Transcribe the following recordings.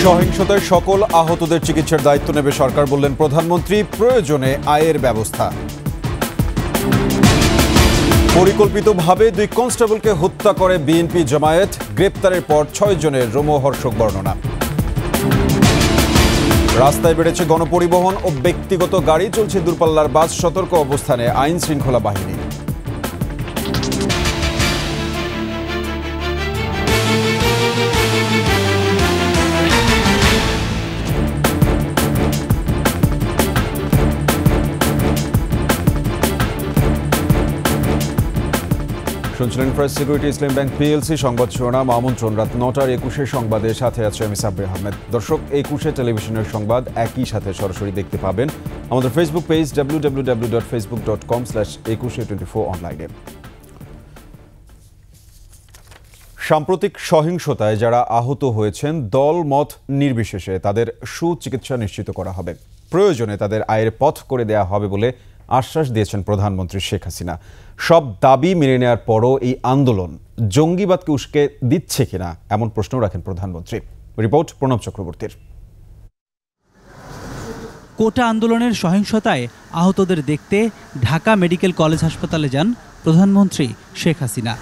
সহিংসতায় সকল আহতদের চিকিৎসার দায়িত্ব নেবে সরকার, বললেন প্রধানমন্ত্রী। প্রয়োজনে আয়ের ব্যবস্থা। পরিকল্পিতভাবে 2 কনস্টেবলকে হত্যা করে বিএনপি জামায়াত, গ্রেপ্তারের পর 6 জনের রোমহর্ষক বর্ণনা। রাস্তায় বেড়েছে গণপরিবহন ও ব্যক্তিগত গাড়ি, চলছে দূরপাল্লার বাস, সতর্ক অবস্থানে আইন শৃঙ্খলা বাহিনী। শুনছিলেন প্রেস সিকিউরিটি ইসলাম ব্যাংক পিএলসি সংবাদ শিরোনাম। আমন্ত্রণ রাত 9টার 21 সংবাদের সাথে আছে আমি সাব্বির আহমেদ। দর্শক, 21 টেলিভিশনের সংবাদ একই সাথে সরাসরি দেখতে পাবেন আমাদের ফেসবুক পেজ www.facebook.com/2124 অনলাইনে। সাম্প্রতিক সহিংসতায় যারা আহত হয়েছেন, দল মত নির্বিশেষে তাদের সুচিকিৎসা নিশ্চিত করা হবে। প্রয়োজনে তাদের আয়ের পথ করে দেওয়া হবে বলে আশ্বাস দিয়েছেন প্রধানমন্ত্রী শেখ হাসিনা। সব দাবি মেনে নেওয়ার পরও এই আন্দোলন জঙ্গিবাদকে উস্কে দিচ্ছে কিনা, এমন প্রশ্ন রাখেন প্রধানমন্ত্রী। রিপোর্ট প্রণব চক্রবর্তীর। কোটা আন্দোলনের সহিংসতায় আহতদের দেখতে ঢাকা মেডিকেল কলেজ হাসপাতালে যান প্রধানমন্ত্রী শেখ হাসিনা।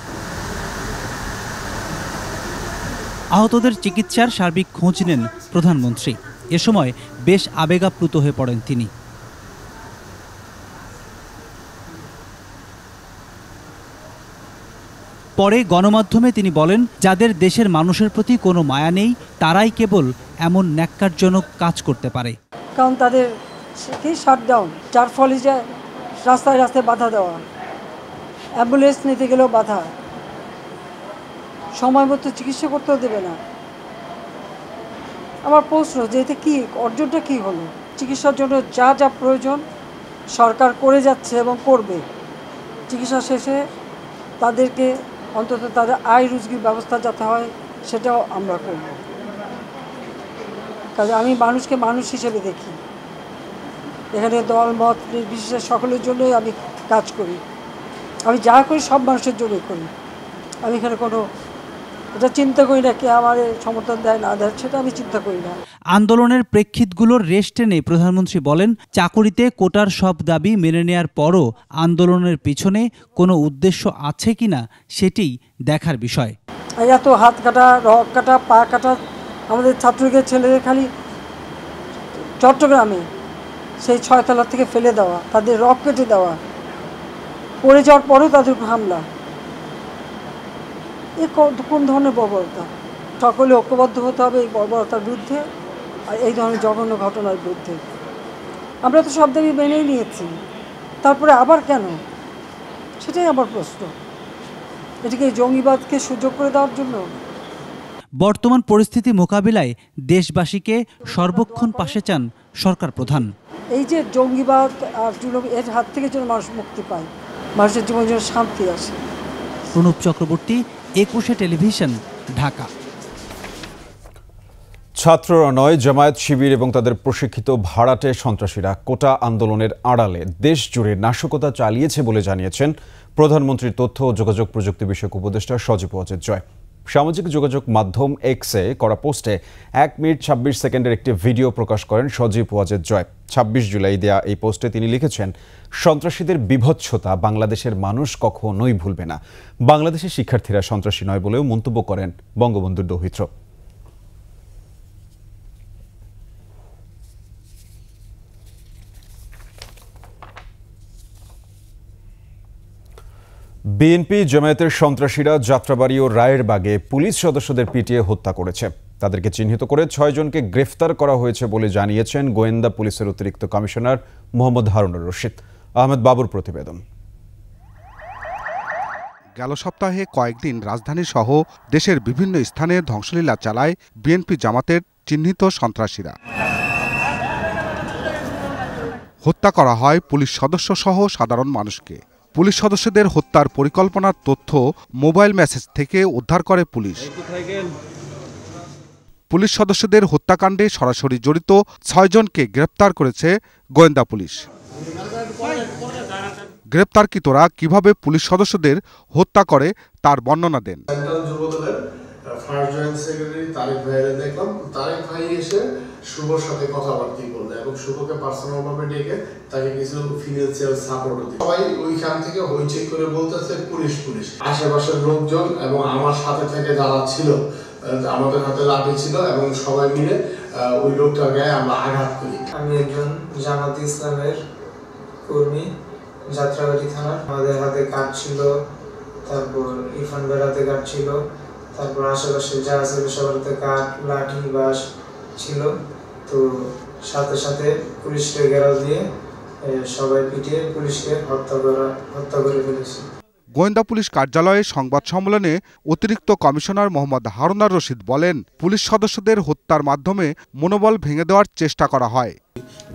আহতদের চিকিৎসার সার্বিক খোঁজ নেন প্রধানমন্ত্রী। এ সময় বেশ আবেগাপ্লুত হয়ে পড়েন তিনি। পরে গণমাধ্যমে তিনি বলেন, যাদের দেশের মানুষের প্রতি কোনো মায়া নেই তারাই কেবল এমন ন্যাক্কারজনক কাজ করতে পারে। কারণ তাদের শাটডাউন, যার ফলে যে রাস্তায় রাস্তায় বাধা দেওয়া, অ্যাম্বুলেন্স নিতে গেলেও বাধা, সময় মতো চিকিৎসা করতেও দেবে না। আমার প্রশ্ন যে এতে কী অর্জনটা কী হলো? চিকিৎসার জন্য যা যা প্রয়োজন সরকার করে যাচ্ছে এবং করবে। চিকিৎসা শেষে তাদেরকে অন্তত তাদের আয় রুজির ব্যবস্থা যাতে হয় সেটাও আমরা করব। কাজে আমি মানুষকে মানুষ হিসেবে দেখি। এখানে দল মত নির্বিশেষে সকলের জন্যই আমি কাজ করি। আমি যা করি সব মানুষের জন্যই করি। আমি এখানে কোনো এটা চিন্তা করি না কে আমার সমর্থন দেয় না দেয়, সেটা আমি চিন্তা করি না। আন্দোলনের প্রেক্ষিতগুলোর রেশ টেনে প্রধানমন্ত্রী বলেন, চাকুরিতে কোটার সব দাবি মেনে নেয়ার পরও আন্দোলনের পিছনে কোনো উদ্দেশ্য আছে কিনা সেটিই দেখার বিষয়। এত হাত কাটা, রক কাটা, পা কাটা আমাদের ছাত্রদের ছেলেদের খালি চট্টগ্রামে সেই 6 তলা থেকে ফেলে দেওয়া, তাদের রক কেটে দেওয়া, পড়ে যাওয়ার পরেও তাদের হামলা। এ কোন ধরনের বর্বরতা? সকলে ঐক্যবদ্ধ হতে হবে এই বর্বরতার বিরুদ্ধে আর এই ধরনের জঘন্য ঘটনার বিরুদ্ধে। আমরা তো সব দাবি মেনেই নিয়েছি, তারপরে আবার কেন? সেটাই আমার প্রশ্ন। এটিকে জঙ্গিবাদকে সুযোগ করে দেওয়ার জন্য? বর্তমান পরিস্থিতি মোকাবিলায় দেশবাসীকে সর্বক্ষণ পাশে চান সরকার প্রধান। এই যে জঙ্গিবাদ আর এর হাত থেকে যেন মানুষ মুক্তি পায়, মানুষের জীবনে যেন শান্তি আসে। প্রণব চক্রবর্তী, 21 টেলিভিশন, ঢাকা। ছাত্ররা নয়, জামায়াত শিবির এবং তাদের প্রশিক্ষিত ভাড়াটে সন্ত্রাসীরা কোটা আন্দোলনের আড়ালে দেশ জুড়ে নাশকতা চালিয়েছে বলে জানিয়েছেন প্রধানমন্ত্রীর তথ্য ও যোগাযোগ প্রযুক্তি বিষয়ক উপদেষ্টা সজীব ওয়াজেদ জয়। সামাজিক যোগাযোগ মাধ্যম এক্সে করা পোস্টে 1 মিনিট 26 সেকেন্ডের একটি ভিডিও প্রকাশ করেন সজীব ওয়াজেদ জয়। 26 জুলাই দেয়া এই পোস্টে তিনি লিখেছেন, সন্ত্রাসীদের বিভৎসতা বাংলাদেশের মানুষ কখনোই ভুলবে না। বাংলাদেশের শিক্ষার্থীরা সন্ত্রাসী নয় বলেও মন্তব্য করেন বঙ্গবন্ধুর দৌহিত্র। বিএনপি জামায়াতের সন্ত্রাসীরা যাত্রাবাড়ী ও রায়েরবাগে পুলিশ সদস্যদের পিটিয়ে হত্যা করেছে। তাদেরকে চিহ্নিত করে 6 জনকে গ্রেফতার করা হয়েছে বলে জানিয়েছেন গোয়েন্দা পুলিশের অতিরিক্ত কমিশনার মোহাম্মদ হারুনুর রশিদ। আহমেদ বাবুর প্রতিবেদন। গেল সপ্তাহে কয়েকদিন রাজধানী সহ দেশের বিভিন্ন স্থানে ধ্বংসলীলা চালায় বিএনপি জামাতের চিহ্নিত সন্ত্রাসীরা। হত্যা করা হয় পুলিশ সদস্য সহ সাধারণ মানুষকে। পুলিশ সদস্যদের হত্যার পরিকল্পনার তথ্য মোবাইল মেসেজ থেকে উদ্ধার করে পুলিশ। পুলিশ সদস্যদের হত্যাকাণ্ডে সরাসরি জড়িত 6 জনকে গ্রেপ্তার করেছে গোয়েন্দা পুলিশ। গ্রেপ্তারকৃতরা কিভাবে পুলিশ সদস্যদের হত্যা করে তার বর্ণনা দেন। ফার্স্ট জয়েন্ট সেক্রেটারি তারেক ভাইয়ের দেখলাম। তারেক ভাই এসে শুভর সাথে কথাবার্তা বললেন এবং শুভকে পার্সোনাল ভাবে ডেকে তাকে কিছু ফিনান্সিয়াল সাপোর্ট দিই। সবাই ওইখান থেকে হইচই করে বলতেছে পুলিশ পুলিশ। আশেপাশের লোকজন এবং আমার সাথে থেকে যারা ছিল, আমাদের হাতে লাঠি ছিল এবং সবাই মিলে ওই লোকটার গায়ে আমরা আঘাত করি। আমি একজন জামাত ইসলামের কর্মী, যাত্রাবাড়ি থানার। আমাদের হাতে কাঠ ছিল, তারপর ইরফান ভাইয়ের হাতে কাঠ ছিল, তারপর আশেপাশে যা ছিল সবার হাতে কাঠ, লাঠি, বাঁশ ছিল। তো সাথে সাথে পুলিশকে ঘেরাও দিয়ে সবাই পিটিয়ে পুলিশকে হত্যা করে ফেলেছে। গোয়েন্দা পুলিশ কার্যালয়ে সংবাদ সম্মেলনে অতিরিক্ত কমিশনার মোহাম্মদ হারুনার রশিদ বলেন, পুলিশ সদস্যদের হত্যার মাধ্যমে মনোবল ভেঙে দেওয়ার চেষ্টা করা হয়।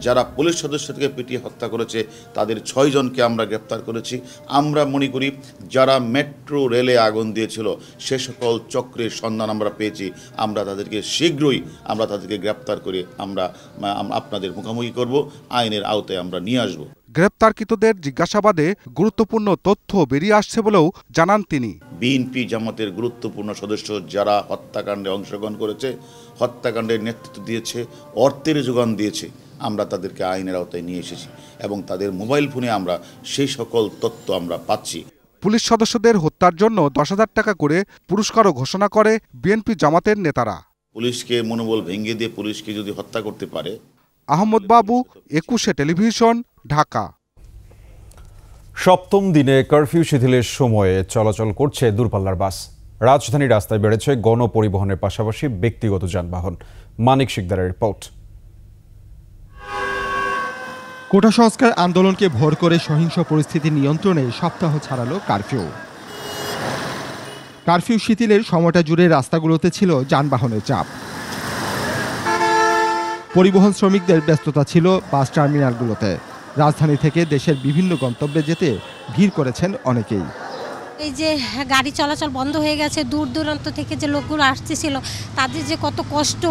যারা পুলিশ সদস্যকে পিটিয়ে হত্যা করেছে তাদের 6 জনকে আমরা গ্রেপ্তার করেছি। আমরা মনে করি যারা মেট্রো রেলে আগুন দিয়েছিল সে সকল চক্রের সন্ধান আমরা পেয়েছি। আমরা তাদেরকে শীঘ্রই তাদেরকে গ্রেপ্তার করে আমরা আপনাদের মুখোমুখি করব, আইনের আওতায় আমরা নিয়ে আসব। গ্রেপ্তারকৃতদের জিজ্ঞাসাবাদে গুরুত্বপূর্ণ তথ্য বেরিয়ে আসছে বলেও জানান তিনি। বিএনপি জামাতের গুরুত্বপূর্ণ সদস্য যারা হত্যাকাণ্ডে অংশগ্রহণ করেছে, হত্যাকাণ্ডের নেতৃত্ব দিয়েছে, অর্থের যোগান দিয়েছে, আমরা তাদেরকে আইনের আওতায় নিয়ে এসেছি এবং তাদের মোবাইল ফোনে আমরা সেই সকল তথ্য আমরা পাচ্ছি। পুলিশ সদস্যদের হত্যার জন্য 10,000 টাকা করে পুরস্কারও ঘোষণা করে বিএনপি জামাতের নেতারা। পুলিশকে মনোবল ভেঙে দিয়ে পুলিশকে যদি হত্যা করতে পারে। আহমদ বাবু, 21 টেলিভিশন, ঢাকা। সপ্তম দিনে কারফিউ শিথিলের সময়ে চলাচল করছে দূরপাল্লার বাস। রাজধানীর রাস্তায় বেড়েছে গণপরিবহনের পাশাপাশি ব্যক্তিগত যানবাহন। মানিক শিকদারের রিপোর্ট। কোটা সংস্কার আন্দোলনকে ভর করে সহিংস পরিস্থিতি নিয়ন্ত্রণে সপ্তাহ ছাড়ালো কারফিউ। কারফিউ শিথিলের সময়টা জুড়ে রাস্তাগুলোতে ছিল যানবাহনের চাপ। পরিবহন শ্রমিকদের ব্যস্ততা ছিল বাস টার্মিনালগুলোতে। রাজধানী থেকে দেশের বিভিন্ন গন্তব্যে যেতে ভিড় করেছেন অনেকেই। এই যে গাড়ি চলাচল বন্ধ হয়ে গেছে, দূর দূরান্ত থেকে যে লোকগুলো আসতেছিল তাদের যে কত কষ্ট।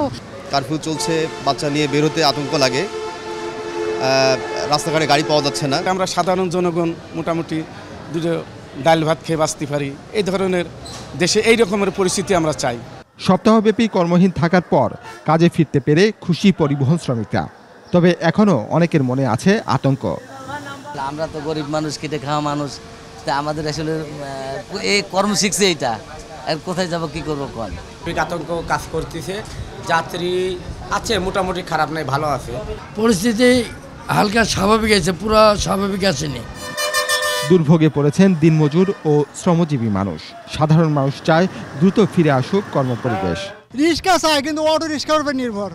কারফিউ চলছে, বাচ্চা নিয়ে বেরোতে আতঙ্ক লাগে, রাস্তাঘাটে গাড়ি পাওয়া যাচ্ছে না। আমরা সাধারণ জনগণ মোটামুটি দুটো ডাল ভাত খেয়ে বাঁচতে পারি, এই ধরনের দেশে এই রকমের পরিস্থিতি আমরা চাই। সপ্তাহব্যাপী কর্মহীন থাকার পর কাজে ফিরতে পেরে খুশি পরিবহন শ্রমিকরা। তবে এখনো অনেকের মনে আছে আতঙ্ক। আমরা তো গরিব মানুষ, খেটে খাওয়া মানুষ, তা আমাদের আসলে এই কর্ম শিখছে, এইটা আর কোথায় যাব কি করবো কোন আতঙ্ক কাজ করতেছে। যাত্রী আছে মোটামুটি, খারাপ নাই, ভালো আছে। পরিস্থিতি হালকা স্বাভাবিক আছে, পুরো স্বাভাবিক আসেনি। দুর্ভোগে পড়েছেন দিনমজুর ও শ্রমজীবী মানুষ। সাধারণ মানুষ চায় দ্রুত ফিরে আসুক কর্মপরিবেশ। রিক্সা চায় কিন্তু অটো রিক্সার উপর নির্ভর,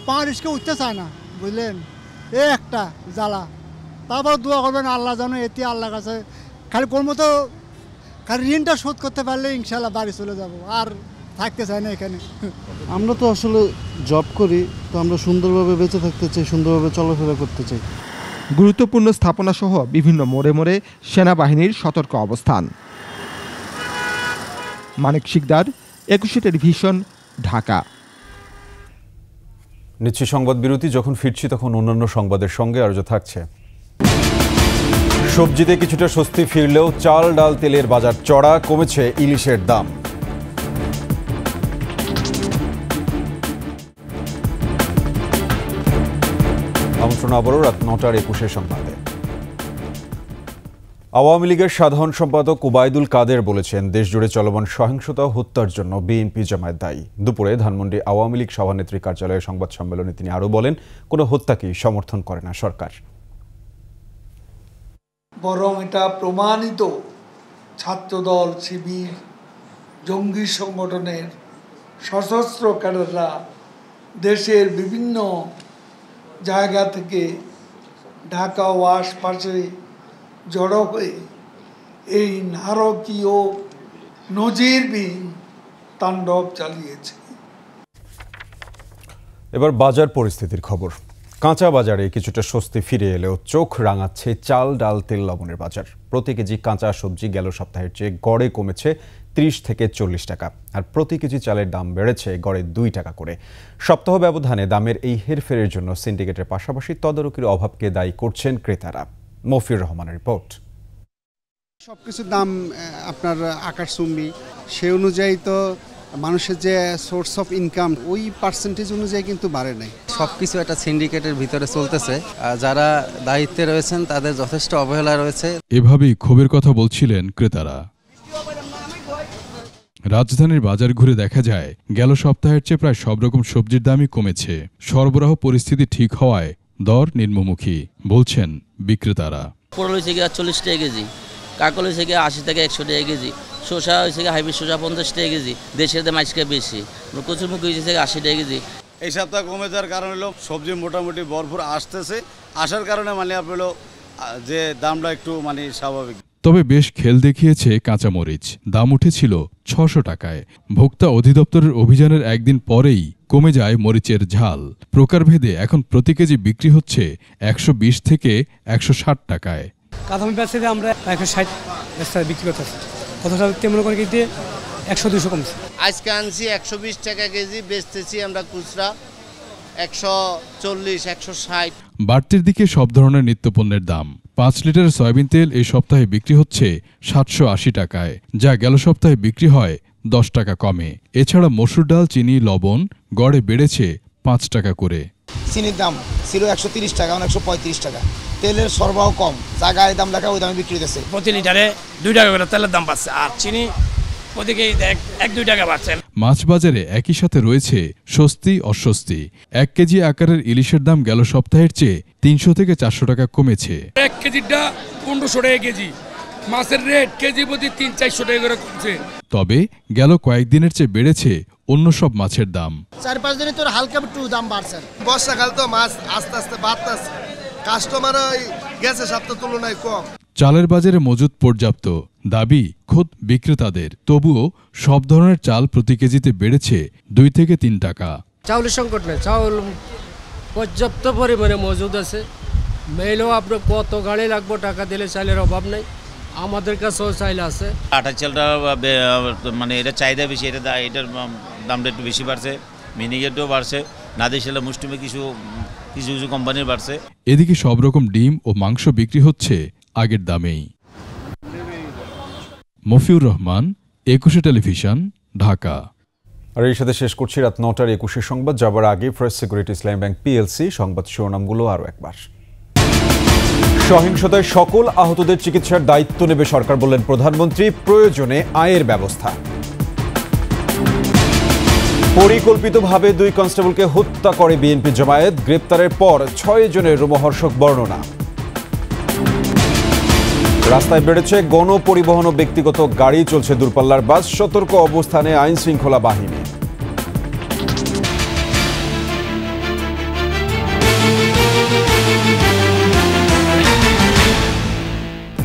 পা রিক্সা উঠতে চায় না, বুঝলেন, এই একটা জ্বালা। তারপর দোয়া করবেন আল্লাহ যেন এতে আল্লাহ কাছে খালি কোন মতো খালি ঋণটা শোধ করতে পারলে ইনশাল্লাহ বাড়ি চলে যাব, আর থাকতে চাই না এখানে। আমরা তো আসলে জব করি, তো আমরা সুন্দরভাবে বেঁচে থাকতে চাই, সুন্দরভাবে চলাফেরা করতে চাই। গুরুত্বপূর্ণ স্থাপনা সহ বিভিন্ন মোড়ে মোড়ে সেনাবাহিনীর সতর্ক অবস্থান। মানিক শিকদার, 21 টেলিভিশন, ঢাকা। নিচ্ছি সংবাদ বিরতি। যখন ফিরছি তখন অন্যান্য সংবাদের সঙ্গে আরও থাকছে। সবজিতে কিছুটা স্বস্তি ফিরলেও চাল, ডাল, তেলের বাজার চড়া, কমেছে ইলিশের দাম। আমন্ত্রণ আবারও রাত 9টার 21 সংবাদে। আওয়ামী লীগের সাধারণ সম্পাদক ওবায়দুল কাদের বলেছেন, দেশজুড়ে চলমান সহিংসতা ও হত্যার জন্য বিএনপি জামায়াত দায়ী। দুপুরে ধানমন্ডি আওয়ামী লীগ সভানেত্রী কার্যালয়ে সংবাদ সম্মেলনে তিনি আরও বলেন, কোনো হত্যাকেই সমর্থন করে না সরকার। বরং এটা প্রমাণিত ছাত্রদল, শিবির, জঙ্গি সংগঠনের সশস্ত্র ক্যাডাররা দেশের বিভিন্ন জায়গা থেকে ঢাকা ও আশপাশে জড়ো হয়ে এই নারকীয় নজিরবিহীন তাণ্ডব চালিয়েছে। এবার বাজার পরিস্থিতির খবর। কাঁচা বাজারে কিছুটা স্বস্তি ফিরে এলেও চোখ রাঙাচ্ছে চাল, ডাল, তেল, লবণের বাজার। প্রতি কেজি কাঁচা সবজি গেল সপ্তাহের চেয়ে গড়ে কমেছে 30 থেকে 40 টাকা, আর প্রতি কেজি চালের দাম বেড়েছে গড়ে 2 টাকা করে। সপ্তাহ ব্যবধানে দামের এই হেরফেরের জন্য সিন্ডিকেটের পাশাপাশি তদারকির অভাবকে দায়ী করছেন ক্রেতারা। মফির রহমানের রিপোর্ট। সবকিছুর দাম আপনার আকাশচুম্বী, সে অনুযায়ী তো মানুষের যে সোর্স অফ ইনকাম ওই পার্সেন্টেজ অনুযায়ী কিন্তু বাড়ে নাই। সব কিছু একটা সিন্ডিকেটের ভিতরে চলতেছে, যারা দায়িত্বে রয়েছেন তাদের যথেষ্ট অবহেলা রয়েছে। এভাবেই ক্ষোভের কথা বলছিলেন ক্রেতারা। রাজধানীর বাজার ঘুরে দেখা যায় গেল সপ্তাহের চেয়ে প্রায় সব রকম সবজির দামই কমেছে। সরবরাহ পরিস্থিতি ঠিক হওয়ায় দর নিম্নমুখী বলছেন বিক্রেতারা। পটল হয়েছে গিয়ে 40 টাকা কেজি, কাকল হয়েছে গিয়ে 80 থেকে 100 টাকা কেজি, শসা হয়েছে গিয়ে হাইব্রিড শসা 50 টাকা কেজি, দেশের দাম আজকে বেশি, কচুরমুখী হয়েছে 80 টাকা কেজি। এই সপ্তাহ কমে যাওয়ার কারণ হলো সবজি মোটামুটি ভরপুর আসতেছে, আসার কারণে মানে আপনার যে দামটা একটু মানে স্বাভাবিক। তবে বেশ খেল দেখিয়েছে কাঁচামরিচ, দাম উঠেছিল 600 টাকায়। ভোক্তা অধিদপ্তরের অভিযানের একদিন পরেই কমে যায় মরিচের ঝাল। প্রকারভেদে এখন প্রতি কেজি বিক্রি হচ্ছে 120 থেকে 160 টাকায়। কাঁচামরিচ বেচতে আমরা 160 বিক্রি করতেছি, কতটা তেমন করে কিনতে 100-200 কমছে। আজকে আনছি 120 টাকা কেজি, বেচতেছি আমরা খুচরা 140-160। বাড়তির দিকে সব ধরনের নিত্যপণ্যের দাম। 5 লিটার সয়াবিন তেল এই সপ্তাহে বিক্রি হচ্ছে 780 টাকায়, যা গেল সপ্তাহে বিক্রি হয় 10 টাকা কমে। এছাড়া মসুর ডাল, চিনি, লবণ গড়ে বেড়েছে 5 টাকা করে। চিনির দাম ছিল 130 টাকা, 135 টাকা। তেলের সরবরাহ কম, যা গায়ে দাম লেখা ওই দামে বিক্রি হচ্ছে। প্রতি লিটারে 2 টাকা করে তেলের দাম বাড়ছে, আর চিনি প্রতিকে 1-2 টাকা বাড়ছে। মাছ বাজারে একই সাথে রয়েছে স্বস্তি অস্বস্তি। 1 কেজি আকারের ইলিশের দাম গেল সপ্তাহের চেয়ে 300 থেকে 400 টাকা কমেছে। 1 কেজিটা 1500 টাকা কেজি, মাছের রেট কেজি প্রতি 300-400 টাকা করে কমছে। তবে গেল কয়েকদিনের চেয়ে বেড়েছে অন্য সব মাছের দাম। 4-5 দিনে তোর হালকা একটু দাম বাড়ছে। বর্ষাকাল তো মাছ আস্তে আস্তে বাড়তেছে, কাস্টমার গেছে সপ্তাহ তুলনায় কম। চালের বাজারে মজুদ পর্যাপ্ত, দাবি খোদ বিক্রেতাদের। তবুও সব ধরনের চাল প্রতি কেজিতে বেড়েছে 2 থেকে 3 টাকা। চাউলের সংকট নেই, চাউল পর্যাপ্ত পরিমাণে মজুদ আছে। মেইলেও আপনার কত গাড়ি লাগবে, টাকা দিলে চালের অভাব নেই, আমাদের কাছেও চাইল আছে। আটা চালটা মানে এটা চাহিদা বেশি, এটার দামটা একটু বেশি বাড়ছে। মিনিকেটও বাড়ছে, নাদিশালা মুষ্টিমে কিছু কোম্পানির বাড়ছে। এদিকে সব রকম ডিম ও মাংস বিক্রি হচ্ছে আগের দামেই। মফিউর রহমান, 21 টেলিভিশন, ঢাকা। আর এই সাথে শেষ করছি রাত 9টার 21 সংবাদ। যাবার আগে ফার্স্ট সিকিউরিটি ইসলামী ব্যাংক পিএলসি সংবাদ শিরোনামগুলো আরও একবার। সহিংসতায় সকল আহতদের চিকিৎসার দায়িত্ব নেবে সরকার, বললেন প্রধানমন্ত্রী। প্রয়োজনে আয়ের ব্যবস্থা। পরিকল্পিতভাবে 2 কনস্টেবলকে হত্যা করে বিএনপি জামায়াত, গ্রেপ্তারের পর 6 জনের রোমহর্ষক বর্ণনা। রাস্তায় বেড়েছে গণপরিবহন ও ব্যক্তিগত গাড়ি, চলছে দূরপাল্লার বাস, সতর্ক অবস্থানে আইন শৃঙ্খলা বাহিনী।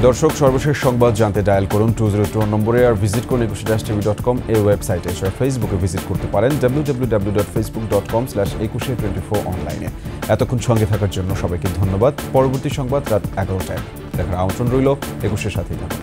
দর্শক, সর্বশেষ সংবাদ জানতে ডায়াল করুন 2021 নম্বরে, আর ভিজিট করুন 21-tv.com এই ওয়েবসাইটে। এছাড়া ফেসবুকে ভিজিট করতে পারেন www.facebook.com/2124 অনলাইনে। এতক্ষণ সঙ্গে থাকার জন্য সবাইকে ধন্যবাদ। পরবর্তী সংবাদ রাত 11টায় দেখার আমন্ত্রণ রইল। 21-এর সাথেই থাকুন।